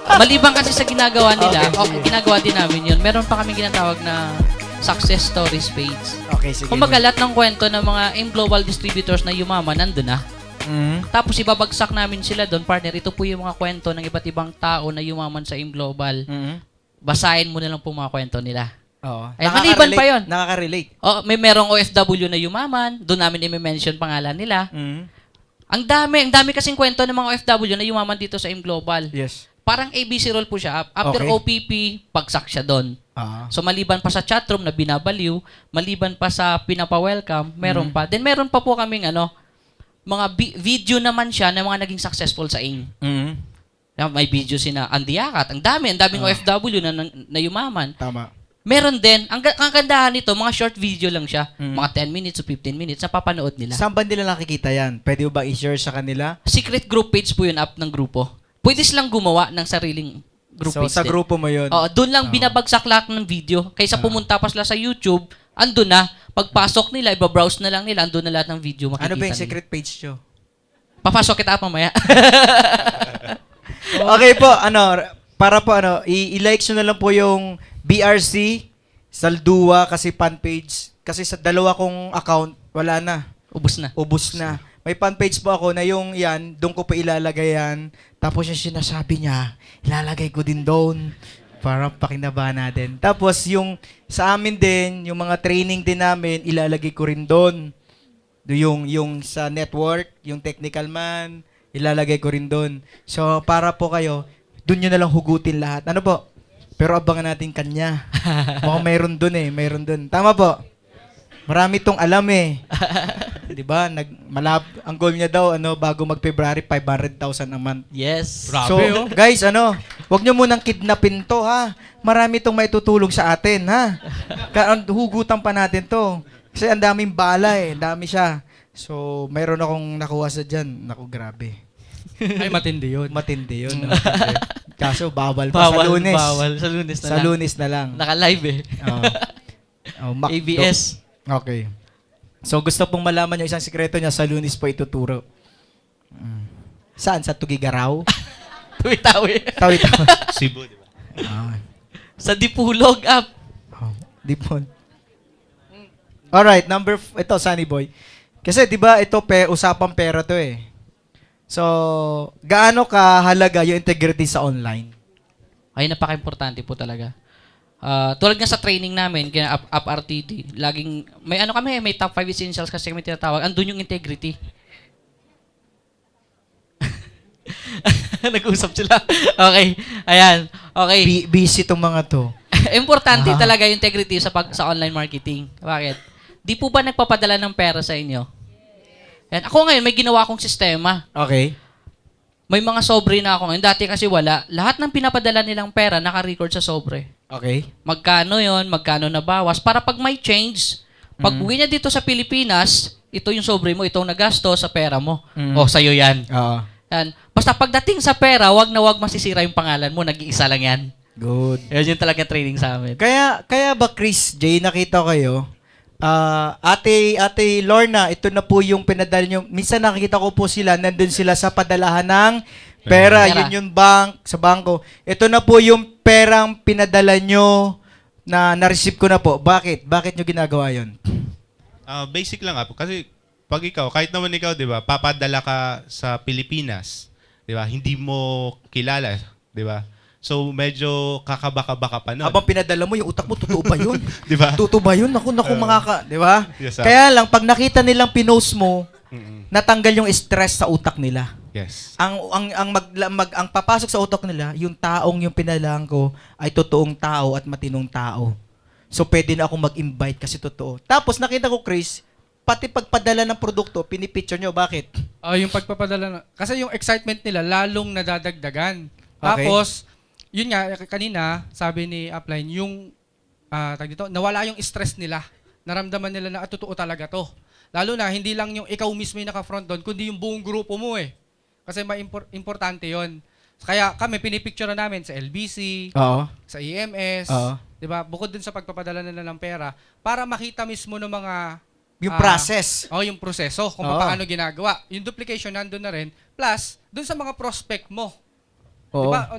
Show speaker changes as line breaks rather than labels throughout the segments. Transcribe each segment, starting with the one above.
Maliban kasi sa ginagawa nila,
Okay, sige.
ginagawa din namin yun, meron pa kami ginatawag na success stories page.
Okay, sige.
Kumbaga, lahat ng kwento ng mga global distributors na yumaman, nandun na. Tapos ibabagsak namin sila doon, partner, ito po yung mga kwento ng iba't ibang tao na yumaman sa global. Basahin mo na lang po mga kwento nila.
Oo.
Ay, maliban pa yun.
Nakaka-relate.
Merong OFW na yumaman, doon namin i-mention pangalan nila. Ang dami kasing kwento ng mga OFW na yumaman dito sa global.
Yes.
Parang ABC role po siya. After
Okay.
OPP, pagsak siya doon. So maliban pa sa chatroom na binabaliw, maliban pa sa pinapa-welcome, meron pa. Then meron pa po kaming mga video naman siya ng mga naging successful sa AIM. May video sina Andy Yakat. Ang daming OFW na yumaman.
Tama.
Meron din, ang gandahan nito, mga short video lang siya. Mga 10 minutes to 15 minutes na papanood nila.
Saan ba nila nakikita yan? Pwede ba i-share sa kanila?
Secret group page po yun, up ng grupo. Pwede silang gumawa ng sariling group
So,
page
sa
din.
grupo mo yun?
Oo, doon lang binabagsak lahat ng video. Kaysa pumunta pa sila sa YouTube, andun na. Pagpasok nila, ibabrowse na lang nila, andun na lahat ng video makikita
Ano ba yung
nila.
secret page nyo?
Papasok kita mamaya.
Okay po, para po i-like nyo na lang po yung BRC, Saldua, kasi fan page. Kasi sa dalawa kong account, wala na.
Ubus na.
Ubus na. May fan page po ako na yung yan, doon ko pa ilalagay yan. Tapos yung sinasabi niya, ilalagay ko din doon. Para pakinabahan natin. Tapos yung sa amin din, yung mga training din namin, ilalagay ko rin doon. Yung sa network, yung technical man, ilalagay ko rin doon. So, para po kayo, doon nyo na lang hugutin lahat. Ano po? Pero abangan natin kanya. Mukhang mayroon doon mayroon doon. Tama po? Marami tong alam 'Di ba? Ang goal niya daw, bago mag-February, 500,000 a month.
Yes.
So, guys, wag nyo munang kidnapin to, ha? Marami tong maitutulong sa atin, ha? Hugutan pa natin to. Kasi ang daming bala, ang dami siya. So, mayroon akong nakuha sa dyan. Naku, grabe.
Ay, matindi yun.
Matindi yun. Matindi. Kaso, bawal pa sa Lunes.
Bawal. Sa Lunes na
Sa
lang.
Lunes na lang.
Naka-live
McDo.
ABS.
Okay. So, gusto pong malaman yung isang sikreto niya, sa Lunes po ituturo. Saan? Sa Tugigaraw?
Tuwi-tawi.
Tawi-tawi.
Cebu, di ba?
Sa Dipulog app.
Di po. Alright, ito, Sunny Boy. Kasi, di ba, ito, usapang pera to So, gaano kahalaga yung integrity sa online?
Ay, napaka-importante po talaga. Tulad nga sa training namin, kaya Up RTD, laging, may top 5 essentials kasi kami tinatawag, andun yung integrity. Nag-usap sila. Okay. Ayan. Okay.
Busy tong mga to.
Importante talaga yung integrity sa online marketing. Bakit? Di po ba nagpapadala ng pera sa inyo? Yan. Ako ngayon, may ginawa akong sistema.
Okay.
May mga sobre na ako ngayon. Dati kasi wala. Lahat ng pinapadala nilang pera, naka-record sa sobre.
Okay.
Magkano yon, magkano nabawas. Para pag may change, pag uwi niya dito sa Pilipinas, ito yung sobre mo, itong nagasto sa pera mo. O, sa'yo yan.
Oo.
Yan. Basta pagdating sa pera, wag na wag masisira yung pangalan mo. Nag-iisa lang yan.
Good.
Yan yung talaga training sa amin.
Kaya ba, Chris J, nakita ko kayo, Ate Lorna, ito na po yung pinadala nyo. Minsan nakikita ko po sila, nandun sila sa padalahan ng pera.
Pera.
Yun yung sa bangko. Ito na po yung perang pinadala nyo na na-receive ko na po. Bakit? Bakit nyo ginagawa yun?
Basic lang kasi pag ikaw, kahit naman ikaw, di ba, papadala ka sa Pilipinas, di ba, hindi mo kilala, di ba? So, medyo kakabaka-baka pa nun.
Habang pinadala mo, yung utak mo, totoo ba yun?
Di ba?
Totoo ba yun? Naku, di ba?
Yes, sir.
Kaya lang, pag nakita nilang pinost mo, natanggal yung stress sa utak nila.
Yes.
Ang papasok sa utak nila, yung taong yung pinalaan ko ay totoong tao at matinong tao. So, pwede na akong mag-invite kasi totoo. Tapos, nakita ko, Chris, pati pagpadala ng produkto, pinipicture nyo. Bakit?
Yung pagpapadala kasi yung excitement nila lalong nadadagdagan.
Okay.
Tapos, yun nga, kanina, sabi ni Upline, yung, nawala yung stress nila. Naramdaman nila na, totoo talaga to. Lalo na, hindi lang yung ikaw mismo yung naka-front doon, kundi yung buong grupo mo Kasi importante yon. Kaya kami, pinipicture na namin sa LBC,
Oo.
sa EMS,
Oo.
diba? Bukod dun sa pagpapadala nila ng pera, para makita mismo ng mga
Yung process.
yung proseso, kung
Oo.
paano ginagawa. Yung duplication nandun na rin, plus, dun sa mga prospect mo.
Oo.
Diba?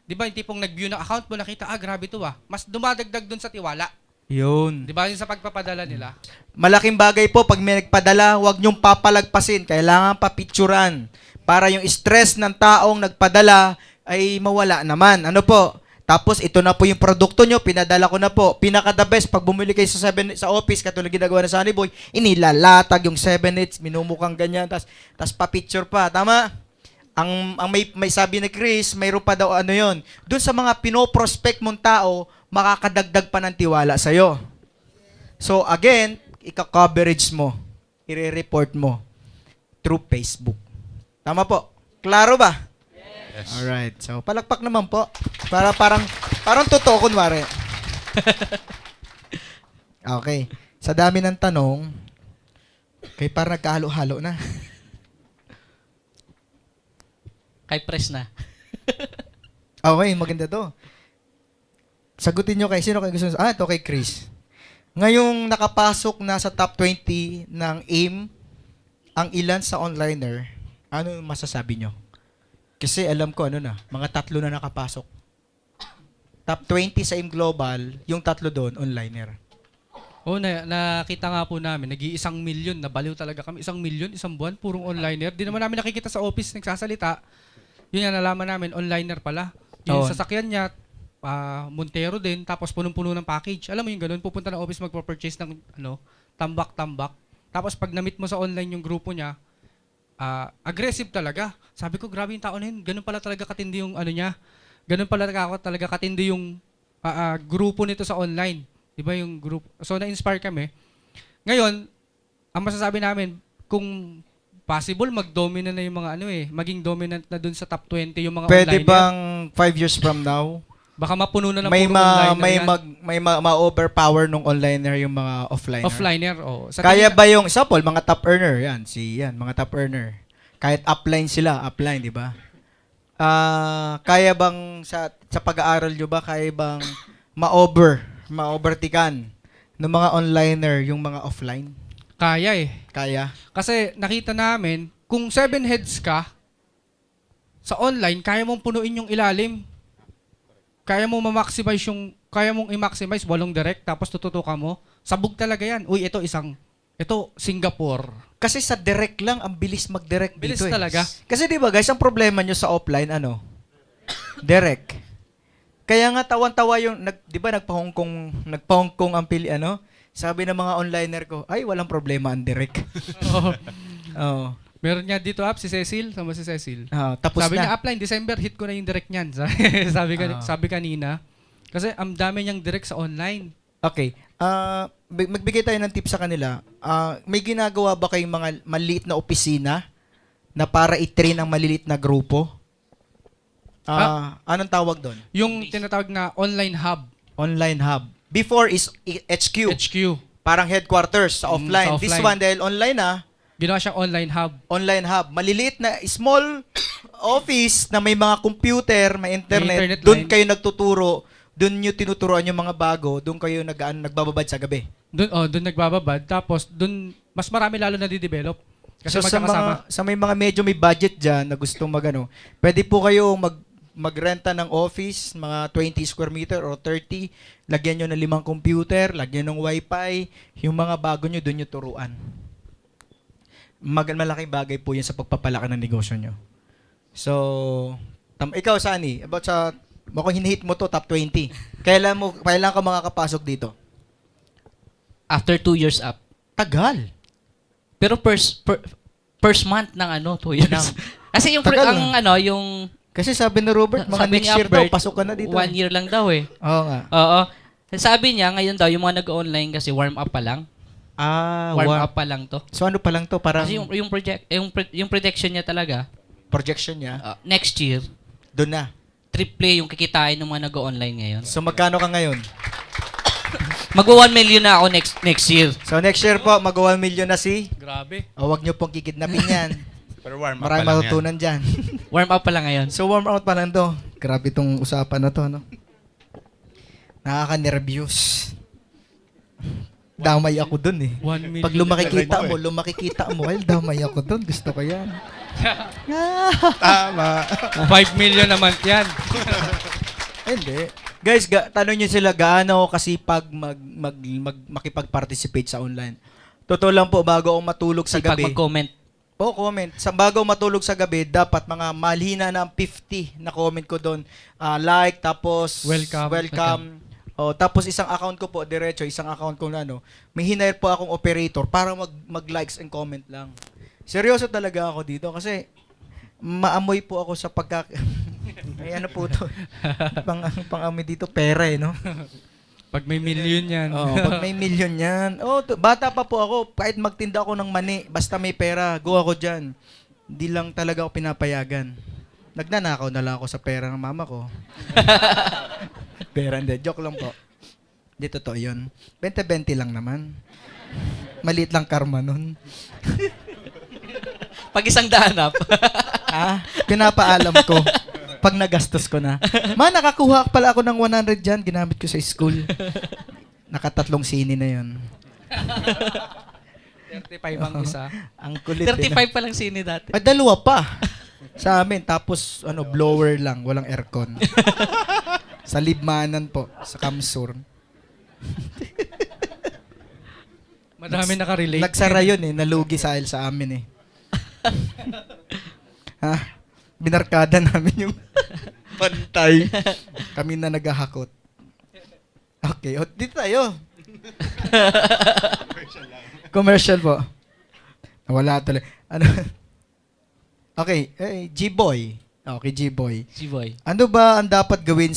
di ba, yung tipong nag-view ng account mo, nakita, grabe to mas dumadagdag dun sa tiwala.
Yun.
Di ba, yung sa pagpapadala nila.
Malaking bagay po pag may nagpadala, huwag niyong papalagpasin. Kailangan papicturan para yung stress ng taong nagpadala ay mawala naman. Ano po? Tapos ito na po yung produkto nyo, pinadala ko na po. Pinaka the best, pag bumili kayo sa office, katulad ginagawa na Sunny Boy, inilalatag yung 7-8, minumukhang ganyan, tas pa-picture pa. Tama? Ang may sabi ni Chris, mayroon pa daw ano yon. Doon sa mga pinoprospect mong tao, makakadagdag pa ng tiwala sa'yo. So again, ika-coverage mo, i-report mo through Facebook. Tama po? Klaro ba?
Yes.
Alright. So, palakpak naman po. Parang totoo kunwari. Okay. Sa dami ng tanong, kay parang nagkahalo-halo na.
Kay press na.
Okay, maganda to. Sagutin nyo kay sino kayo gusto. Ito kay Chris. Ngayong nakapasok na sa top 20 ng AIM, ang ilan sa onliner, ano masasabi nyo? Kasi alam ko, mga 3 na nakapasok. Top 20 sa AIM Global, yung 3 doon, onliner.
Nakita nga po namin, nag-1 million, nabaliw talaga kami. 1 million, isang buwan, purong onliner. Di naman namin nakikita sa office, nagsasalita. Yun yan, nalaman namin, onliner pala. Yung sasakyan niya, Montero din, tapos punong-puno ng package. Alam mo yung ganun, pupunta ng office, magpo-purchase ng tambak-tambak. Tapos pag na-meet mo sa online yung grupo niya, aggressive talaga. Sabi ko, grabe yung tao na yun. Ganun pala talaga katindi yung niya. Ganun pala talaga katindi yung grupo nito sa online. Diba yung group? So, na-inspire kami. Ngayon, ang masasabi namin, kung possible, mag-dominant na yung mga maging dominant na dun sa top 20 yung mga
Pwede
onliner.
bang 5 years from now,
Baka mapuno na ng
may
puro onliner yan.
may ma-overpower nung onliner yung mga offliner?
Offliner, oh.
Kaya ba yung, example, mga top earner, mga top earner. Kahit upline sila, upline, di ba? Kaya bang, sa pag-aaral nyo ba, kaya bang ma-overtikan ng mga onliner yung mga offline?
Kaya eh.
Kaya?
Kasi nakita namin, kung 7 heads ka, sa online, kaya mong punuin yung ilalim. Kaya mong kaya mong i-maximize, 8 direct, tapos tututukan mo. Sabog talaga yan. Uy, ito Singapore.
Kasi sa direct lang, ang bilis mag-direct
Bilis
dito eh.
talaga.
Kasi di ba guys, ang problema nyo sa offline, direct. Kaya nga tawan-tawa yung, di ba nagpa-Hong Kong ang sabi ng mga onliner ko, ay walang problema ang direct. Oo.
Meron niya dito si Cecil, sama si Cecil.
Tapos
Sabi
na.
niya, upline, December, hit ko na yung direct niyan. Sabi kanina. Kasi ang dami niyang direct sa online.
Okay. Magbigay tayo ng tips sa kanila. May ginagawa ba kayong mga maliit na opisina na para i-train ang maliliit na grupo? Anong tawag doon?
Yung tinatawag na online hub.
Online hub. Before is HQ. Parang headquarters sa offline.
Sa
This
offline.
one, dahil online
Ginawa siyang online hub.
online hub. Maliliit na small office na may mga computer, may internet.
internet
Doon
line.
kayo nagtuturo. Doon nyo tinuturoan yung mga bago. Doon kayo nagbababad sa gabi.
Doon nagbababad. Tapos doon mas marami lalo na di-develop. Kasi
So sa
magkakasama.
may mga medyo may budget dyan na gustong pwede po kayo magrenta ng office, mga 20 square meter or 30. Lagyan nyo ng 5 computer, lagyan ng wifi. Yung mga bago nyo, doon nyo turuan. Malaking bagay po yan sa pagpapalaki ng negosyo nyo. So, ikaw, Sunny, about sa, kung hinihit mo to, top 20. Kailan ka makakapasok dito?
After 2 years up.
Tagal.
Pero first month ng 2 years. Kasi yung
Tagal
yung
Kasi sabi ni Robert, mga
sabi
next
ni
year daw,
Albert,
pasok ka na dito.
1 year lang daw eh.
Oo nga.
Oo. Sabi niya, ngayon daw, yung mga nag-online kasi warm up pa lang. Warm
Wow.
up pa lang to.
So ano pa lang to? Parang
Kasi yung prediction niya talaga,
projection niya.
next year,
Doon na.
triple yung kikitain ng mga nag-online ngayon.
So magkano ka ngayon?
Mag-1 million na ako next year.
So next year po, mag-1 million na
Grabe.
Huwag nyo pong kikidnapin yan.
Pero warm up
Maraming
pa lang yan.
matutunan dyan.
Warm up pa lang ngayon.
So warm out pa lang to. Grabe tong usapan na to, Nakaka-nervyos. Damay ako dun eh.
1 million.
Pag lumakikita mo, ay damay ako dun. Gusto ko yan.
Tama.
5 million naman yan.
Hindi. Guys, tanong nyo sila gaano ako kasipag makipag-participate sa online. Totoo lang po, bago ako matulog sa
Sipag
gabi.
mag-comment.
Comment. Bago ako matulog sa gabi, dapat mga malhina na ang 50 na comment ko doon. Like, tapos
Welcome.
Tapos isang account ko po, diretso, isang account ko na may hinire po akong operator para mag-likes and comment lang. Seryoso talaga ako dito kasi maamoy po ako sa Ay, ano po to? Pang-amoy dito, pera no?
Pag may million yan.
Pag may million yan. Bata pa po ako, kahit magtinda ako ng mani, basta may pera, go ako dyan. Hindi lang talaga ako pinapayagan. Nagnanakaw na lang ako sa pera ng mama ko. Pera, hindi. Joke lang po. Hindi totoo yun. 20-20 lang naman. Maliit lang karma nun.
Pag isang dahanap.
Pinapaalam ko. Pag nagastos ko na. Nakakuha pala ako ng 100 dyan. Ginamit ko sa school. Nakatatlong sini na yun.
35 ang isa.
Ang kulit.
35 pa lang sini dati.
Ay, dalawa pa. Sa amin. Tapos, blower lang. Walang aircon. Sa Libmanan po. Sa Kamsur.
Madami nakarelate.
Nagsara yun Nalugi sa amin Binarkada namin yung pantay. Kami na naghahakot. Okay. Dito tayo. Commercial po. Wala tuloy. Okay. G-Boy. Okay, G-Boy.
G-Boy.
Ano ba ang dapat gawin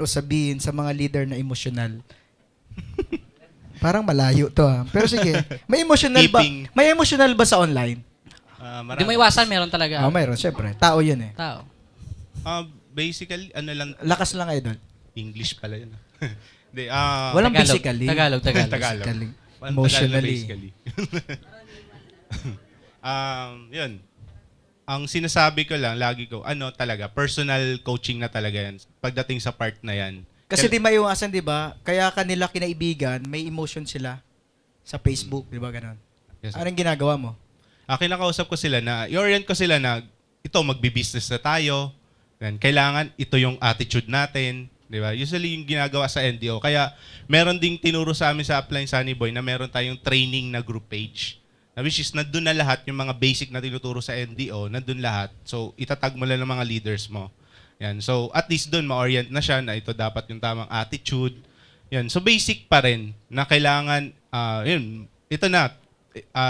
o sabihin sa mga leader na emosyonal? Parang malayo to Pero sige, may emotional ba?
Keeping.
May emotional ba sa online?
Hindi mo iwasan, meron talaga.
Mayroon, syempre. Tao yun
Tao.
Basically, lang,
Lakas lang idol.
English pala yun. Hindi,
Walang
Tagalog.
physically.
Tagalog.
Tagalog.
Physically.
Tagalog
Emotionally.
basically. Yun. Ang sinasabi ko lang, lagi ko, talaga, personal coaching na talaga yan. Pagdating sa part na yan.
Kasi di maiwasan, di ba? Kaya kanila kinaibigan, may emotion sila sa Facebook, di ba ganon?
Yes, sir.
Anong ginagawa mo?
Kinakausap ko sila na, i-orient ko sila na, ito, magbi-business na tayo. Yan, kailangan, ito yung attitude natin. Di ba? Usually yung ginagawa sa NDO. Kaya, meron ding tinuro sa amin sa Upline Sunny Boy na meron tayong training na group page. Which is, nandun na lahat, yung mga basic na tinuturo sa NDO, nandun lahat. So, itatag mo lang ng mga leaders mo. Yan. So, at least dun, ma-orient na siya na ito dapat yung tamang attitude. Yan. So, basic pa rin na kailangan, ito na,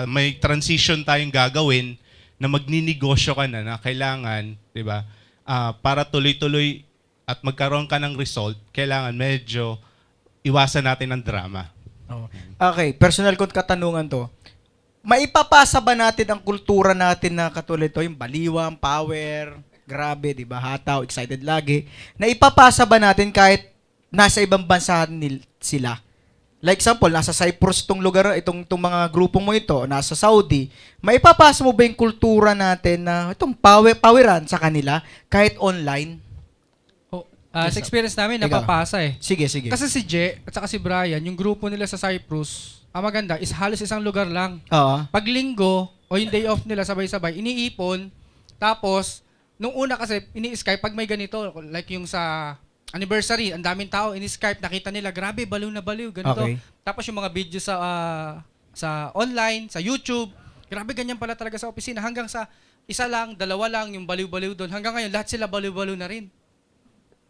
may transition tayong gagawin na magninegosyo ka na kailangan, di ba, para tuloy-tuloy at magkaroon ka ng result, kailangan medyo iwasan natin ang drama.
Okay, personal kong katanungan to. Maipapasa ba natin ang kultura natin na katulad to, yung baliwang, power, grabe, di ba, hataw, excited lagi, na ipapasa ba natin kahit nasa ibang bansa sila? Like example, nasa Cyprus tong lugar, itong mga grupong mo ito, nasa Saudi, maipapasa mo ba yung kultura natin na itong poweran sa kanila kahit online?
Sa experience namin,
Ikaw.
napapasa
Sige.
Kasi si Je at saka si Brian, yung grupo nila sa Cyprus, ang maganda is halos isang lugar lang.
Oo.
Pag linggo o yung day off nila sabay-sabay, iniipon. Tapos, nung una kasi, ini-Skype pag may ganito, like yung sa anniversary, ang daming tao, ini-Skype, nakita nila, grabe, baliw na baliw, ganito.
Okay.
Tapos yung mga video sa online, sa YouTube, grabe ganyan pala talaga sa opisina. Hanggang sa isa lang, dalawa lang, yung baliw-baliw doon. Hanggang ngayon, lahat sila baliw-baliw na rin.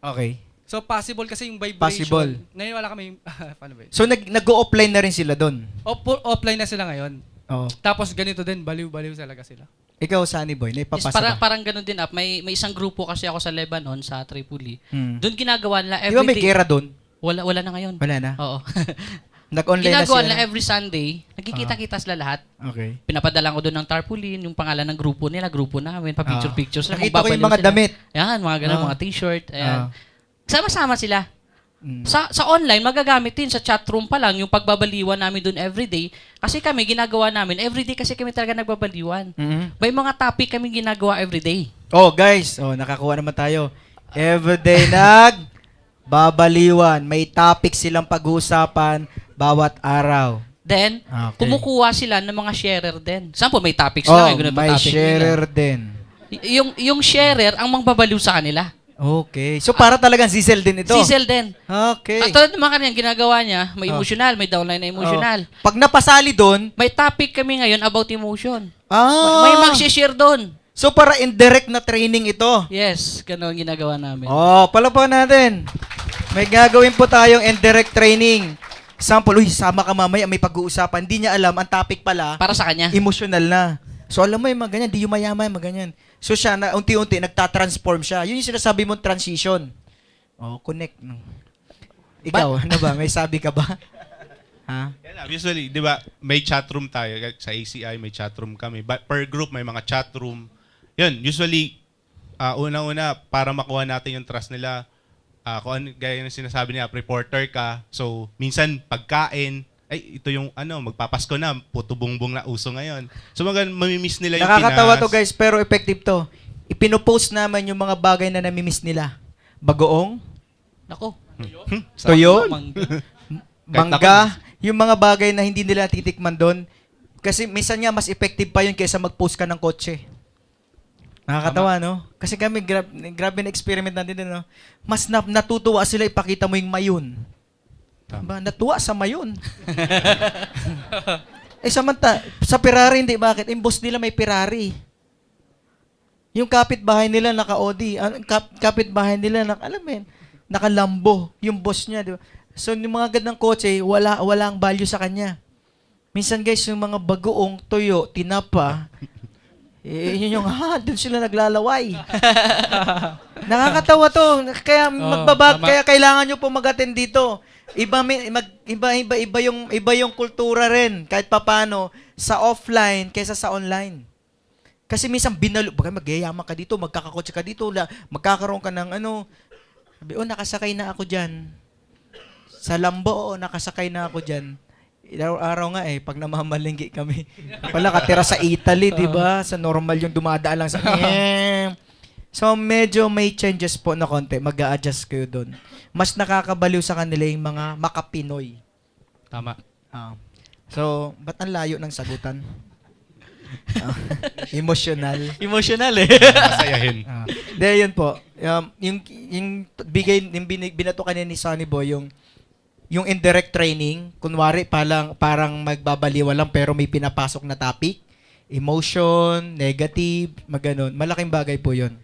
Okay.
So, possible kasi yung vibration.
Possible.
Ngayon wala kami, paano ba yun?
So, nag-go-offline na rin sila doon?
Offline na sila ngayon.
Oo.
Tapos ganito din, baliw-baliw talaga sila.
Ikaw, Sunny Boy,
Is
naipapasa ba?
parang ganun din may isang grupo kasi ako sa Lebanon, sa Tripoli. Doon ginagawa nila
Di ba may
everyday.
gera doon?
Wala na ngayon.
Wala na?
Oo.
Nag-online na
Ginagawa
sila?
nila every Sunday, nagkikita-kita sila lahat.
Okay.
Pinapadalan ko doon ng tarpaulin, yung pangalan ng grupo nila, grupo namin, pa-picture-pictures lang.
Nakita ko yung
magbabaliw
mga
sila.
damit.
Yan, mga ganun, mga t-shirt. Ayan. Sama-sama sila.
Mm.
Sa online, magagamit din. Sa chatroom pa lang, yung pagbabaliwan namin doon everyday. Kasi kami, ginagawa namin, everyday kasi kami talaga nagbabaliwan.
Mhm.
May mga topic kami ginagawa everyday.
Oh, guys. Oh, nakakuha naman tayo. Everyday babaliwan. May topic silang pag-uusapan bawat araw.
Then,
Okay.
kumukuha sila ng mga sharer din. Sample, may topics
Oh,
lang. Ganun
may
topic
sharer din.
nila. Yung sharer, ang mangbabaliw sa kanila.
Okay. So, para talagang Zizel din ito?
Sizzle din.
Okay.
At tulad naman kanina, ginagawa niya, may emotional, may downline na emotional.
Oh. Pag napasali doon,
May topic kami ngayon about emotion.
may
May mag-share doon.
So, para indirect na training ito.
Yes, ganun ang ginagawa namin.
Oh, palapakan natin. May gagawin po tayong indirect training. Example, uy, sama ka mamaya, may pag-uusapan. Hindi niya alam, ang topic pala,
Para sa kanya.
emotional na. So, alam mo yung mga ganyan, di yumayama yung mga ganyan. So, siya, na, unti-unti, nagtatransform siya. Yun yung sinasabi mong transition. Oh, connect. Ikaw, ano ba? May sabi ka ba? Ha?
Yan na, usually, di ba, may chatroom tayo. Sa ACI, may chatroom kami. But per group, may mga chatroom. Yun, usually, unang-una, para makuha natin yung trust nila, kung ano, gaya ng sinasabi niya, reporter ka. So, minsan, pagkain, ay, ito yung, magpapasko na, puto bongbong na uso ngayon. So, mamimiss nila yung
Nakakatawa
Pinas.
to guys, pero effective to. Ipinopost naman yung mga bagay na namimiss nila. Bagoong,
Nako.
Toyo,
Mangga.
mangga, yung mga bagay na hindi nila titikman doon. Kasi minsan nga mas effective pa yun kaysa mag-post ka ng kotse. Nakakatawa, no? Kasi kami, grabe na experiment natin din, no? Mas natutuwa sila ipakita mo yung mayon. Diba? Natuwa sa mayon. Sa Ferrari, hindi. Bakit? Yung boss nila may Ferrari. Yung kapitbahay nila naka-Audi. Kapitbahay nila alam mo yun, naka-Lambo. Yung boss niya, di ba? So, yung mga gandang kotse, walang value sa kanya. Minsan guys, yung mga bagoong toyo, tinapa, yun yung, doon sila naglalaway. Nakakatawa to. Kaya
tama.
kaya kailangan nyo po mag-attend dito. Iba yung kultura rin kahit papaano sa offline kaysa sa online. Kasi minsan baka magyayaman ka dito, magkakakotse ka dito, magkakaroon ka ng sabi, nakasakay na ako diyan. Sa Lambo, nakasakay na ako diyan. Araw nga pag namamalinggi kami. Pala katira sa Italy, 'di ba? Sa normal yung dumadaan lang sa So, medyo may changes po na konti. Mag-a-adjust kayo doon. Mas nakakabaliw sa kanila yung mga makapinoy.
Tama.
So, ba't ang layo ng sagutan? Emotional.
Emotional eh.
Masayahin.
Dahil yun po. Yung binato kanina ni Sonny Boy, yung indirect training, kunwari parang magbabaliwa lang pero may pinapasok na topic, emotion, negative, maganon. Malaking bagay po yun.